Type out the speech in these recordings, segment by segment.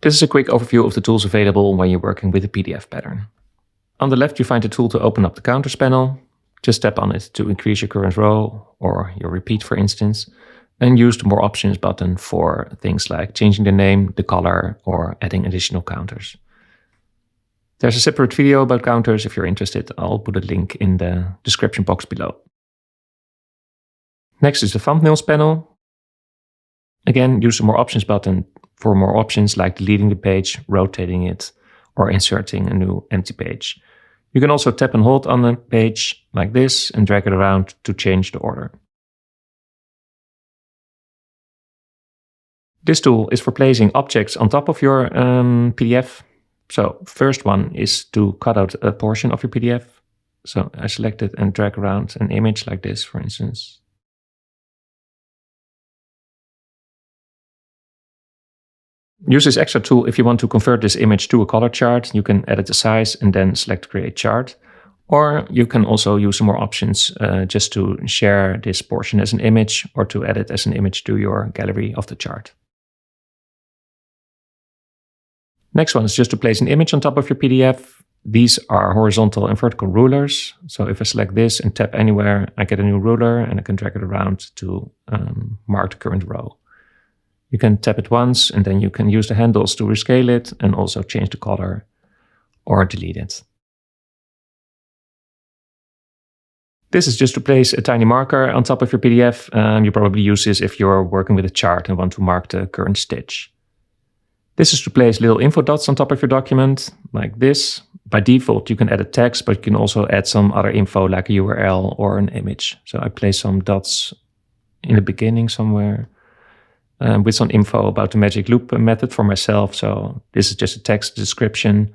This is a quick overview of the tools available when you're working with a PDF pattern. On the left, you find the tool to open up the counters panel. Just tap on it to increase your current row or your repeat, for instance, and use the More Options button for things like changing the name, the color, or adding additional counters. There's a separate video about counters if you're interested. I'll put a link in the description box below. Next is the Thumbnails panel. Again, use the More Options button for more options like deleting the page, rotating it, or inserting a new empty page. You can also tap and hold on the page like this and drag it around to change the order. This tool is for placing objects on top of your PDF. So first one is to cut out a portion of your PDF. So I select it and drag around an image like this, for instance. Use this extra tool if you want to convert this image to a color chart. You can edit the size and then select Create Chart. Or you can also use some more options just to share this portion as an image or to add it as an image to your gallery of the chart. Next one is just to place an image on top of your PDF. These are horizontal and vertical rulers. So if I select this and tap anywhere, I get a new ruler and I can drag it around to mark the current row. You can tap it once and then you can use the handles to rescale it and also change the color or delete it. This is just to place a tiny marker on top of your PDF. You probably use this if you're working with a chart and want to mark the current stitch. This is to place little info dots on top of your document, like this. By default, you can add a text, but you can also add some other info like a URL or an image. So I place some dots in the beginning somewhere with some info about the magic loop method for myself. So this is just a text description.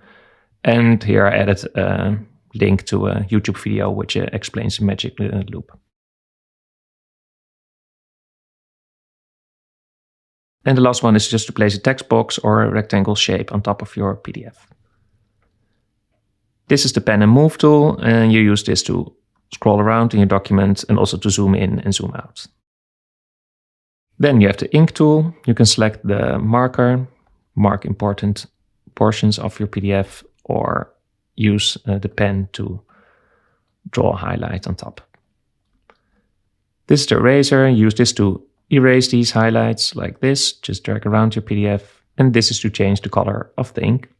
And here I added a link to a YouTube video which explains the magic loop. And the last one is just to place a text box or a rectangle shape on top of your PDF. This is the Pen and Move tool, and you use this to scroll around in your document and also to zoom in and zoom out. Then you have the Ink tool. You can select the marker, mark important portions of your PDF, or use the pen to draw a highlight on top. This is the eraser. Use this to erase these highlights like this. Just drag around your PDF. And this is to change the color of the ink.